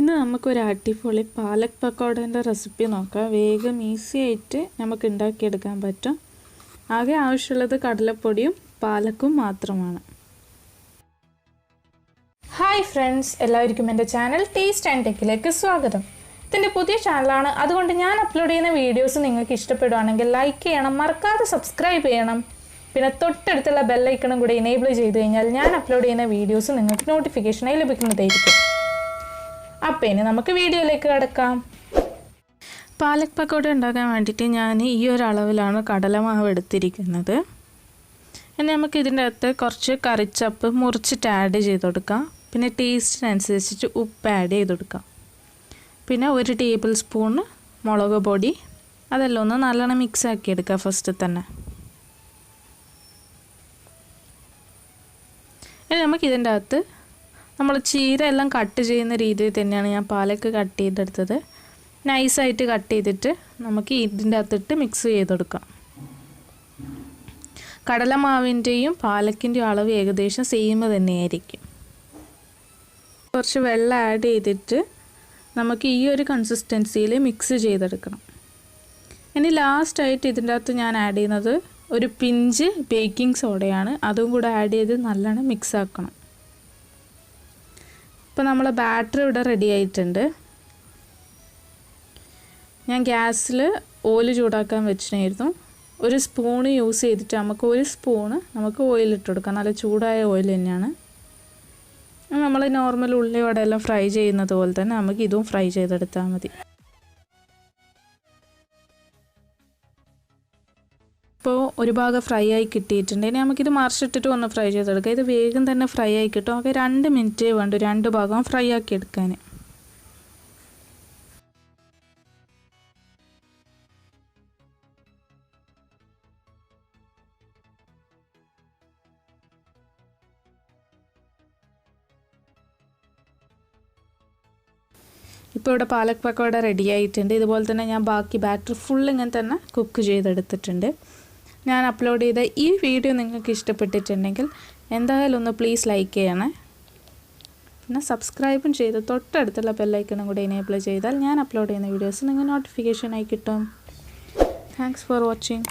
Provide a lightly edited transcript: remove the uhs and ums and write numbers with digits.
ഇന്ന് നമുക്കൊരു അടിപൊളി പാലക് പക്കോടേൻ്റെ റെസിപ്പി നോക്കാം. വേഗം ഈസി ആയിട്ട് നമുക്ക് ഉണ്ടാക്കിയെടുക്കാൻ പറ്റും. ആകെ ആവശ്യമുള്ളത് കടലപ്പൊടിയും പാലക്കും മാത്രമാണ്. ഹായ് ഫ്രണ്ട്സ്, എല്ലാവർക്കും എൻ്റെ ചാനൽ ടേസ്റ്റ് ആൻഡ് ടെക്കിലേക്ക് സ്വാഗതം. ഇതിൻ്റെ പുതിയ ചാനലാണ്, അതുകൊണ്ട് ഞാൻ അപ്ലോഡ് ചെയ്യുന്ന വീഡിയോസ് നിങ്ങൾക്ക് ഇഷ്ടപ്പെടുകയാണെങ്കിൽ ലൈക്ക് ചെയ്യണം, മറക്കാതെ സബ്സ്ക്രൈബ് ചെയ്യണം. പിന്നെ തൊട്ടടുത്തുള്ള ബെല്ലൈക്കണും കൂടി എനേബിൾ ചെയ്ത് കഴിഞ്ഞാൽ ഞാൻ അപ്ലോഡ് ചെയ്യുന്ന വീഡിയോസ് നിങ്ങൾക്ക് നോട്ടിഫിക്കേഷനായി ലഭിക്കുന്നതായിരിക്കും. അപ്പോൾ ഇനി നമുക്ക് വീഡിയോയിലേക്ക് കിടക്കാം. പാലക് പക്കോട ഉണ്ടാക്കാൻ വേണ്ടിയിട്ട് ഞാൻ ഈ ഒരു അളവിലാണ് കടലമാവ് എടുത്തിരിക്കുന്നത്. ഇനി നമുക്ക് ഇതിൻ്റെ അകത്ത് കുറച്ച് കറിച്ചപ്പ് മുറിച്ചിട്ട് ആഡ് ചെയ്ത് കൊടുക്കാം. പിന്നെ ടേസ്റ്റിനനുസരിച്ചിട്ട് ഉപ്പ് ആഡ് ചെയ്ത് കൊടുക്കാം. പിന്നെ 1 ടേബിൾ സ്പൂൺ മുളക് പൊടി, അതെല്ലാം ഒന്ന് നല്ലോണം മിക്സ് ആക്കി എടുക്കുക ഫസ്റ്റ് തന്നെ. ഇനി നമുക്ക് ഇതിൻ്റെ അകത്ത് നമ്മൾ ചീര എല്ലാം കട്ട് ചെയ്യുന്ന രീതിയിൽ തന്നെയാണ് ഞാൻ പാലക്ക് കട്ട് ചെയ്തെടുത്തത്. നൈസായിട്ട് കട്ട് ചെയ്തിട്ട് നമുക്ക് ഇതിൻ്റെ അകത്തിട്ട് മിക്സ് ചെയ്ത് കൊടുക്കാം. കടലമാവിൻ്റെയും പാലക്കിൻ്റെയും അളവ് ഏകദേശം സെയിം തന്നെയായിരിക്കും. കുറച്ച് വെള്ളം ആഡ് ചെയ്തിട്ട് നമുക്ക് ഈ ഒരു കൺസിസ്റ്റൻസിയിൽ മിക്സ് ചെയ്തെടുക്കണം. ഇനി ലാസ്റ്റായിട്ട് ഇതിൻ്റെ അകത്ത് ഞാൻ ആഡ് ചെയ്യുന്നത് ഒരു പിഞ്ച് ബേക്കിംഗ് സോഡയാണ്. അതും കൂടെ ആഡ് ചെയ്ത് നല്ലോണം മിക്സ് ആക്കണം. ഇപ്പോൾ നമ്മൾ ബാറ്റർ ഇവിടെ റെഡി ആയിട്ടുണ്ട്. ഞാൻ ഗ്യാസിൽ ഓയിൽ ചൂടാക്കാൻ വെച്ചിട്ടായിരുന്നു. ഒരു സ്പൂണ് യൂസ് ചെയ്തിട്ട് നമുക്ക് 1 സ്പൂണ് നമുക്ക് ഓയിലിട്ട് കൊടുക്കാം. നല്ല ചൂടായ ഓയിൽ തന്നെയാണ്. നമ്മൾ നോർമൽ ഉള്ളി വടയെല്ലാം ഫ്രൈ ചെയ്യുന്നത് പോലെ തന്നെ നമുക്ക് ഇതും ഫ്രൈ ചെയ്തെടുത്താൽ മതി. ഇപ്പോൾ ഒരു ഭാഗം ഫ്രൈ ആയി കിട്ടിയിട്ടുണ്ട്. ഇനി നമുക്കിത് മറിച്ചിട്ടിട്ട് ഒന്ന് ഫ്രൈ ചെയ്തെടുക്കാം. ഇത് വേഗം തന്നെ ഫ്രൈ ആയി കിട്ടും. ആകെ 2 മിനിറ്റേ വേണ്ടു 2 ഭാഗം ഫ്രൈ ആക്കി എടുക്കാൻ. ഇപ്പോൾ ഇവിടെ പാലക് പക്കോട റെഡി ആയിട്ടുണ്ട്. ഇതുപോലെ തന്നെ ഞാൻ ബാക്കി ബാറ്റർ ഫുൾ ഇങ്ങനെ തന്നെ കുക്ക് ചെയ്തെടുത്തിട്ടുണ്ട്. ഞാൻ അപ്ലോഡ് ചെയ്ത ഈ വീഡിയോ നിങ്ങൾക്ക് ഇഷ്ടപ്പെട്ടിട്ടുണ്ടെങ്കിൽ എന്തായാലും ഒന്ന് പ്ലീസ് ലൈക്ക് ചെയ്യണേ. പിന്നെ സബ്സ്ക്രൈബും ചെയ്ത് തൊട്ടടുത്തുള്ള ബെല്ലൈക്കണും കൂടി എനേബിൾ ചെയ്താൽ ഞാൻ അപ്ലോഡ് ചെയ്യുന്ന വീഡിയോസ് നിങ്ങൾക്ക് നോട്ടിഫിക്കേഷനായി കിട്ടും. Thanks for watching.